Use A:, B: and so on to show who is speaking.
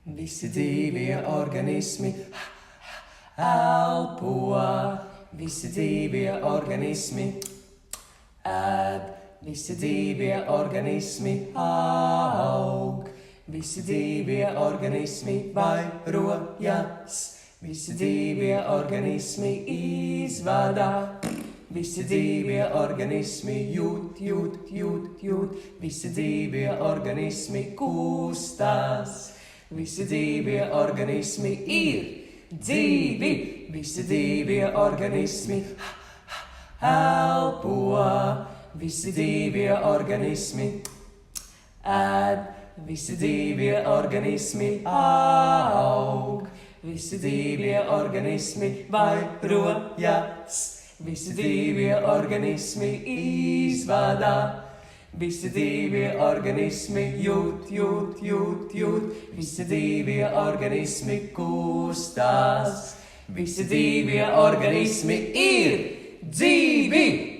A: Visi dzīvie organismi elpo, visi dzīvie organismi ēd, visi dzīvie organismi aug, visi dzīvie organismi vairojas, visi dzīvie organismi izvadā. Visi dzīvie organismi jūt, visi dzīvie organismi kustās, visi dzīvie organismi ir dzīvi, visi dzīvie organismi elpo, visi dzīvie organismi ēd, visi dzīvie organismi aug, visi dzīvie organismi vairojas. Visi dzīvie organismi izvadā, visi dzīvie organismi jūt, visi dzīvie organismi kustās, visi dzīvie organismi ir dzīvi!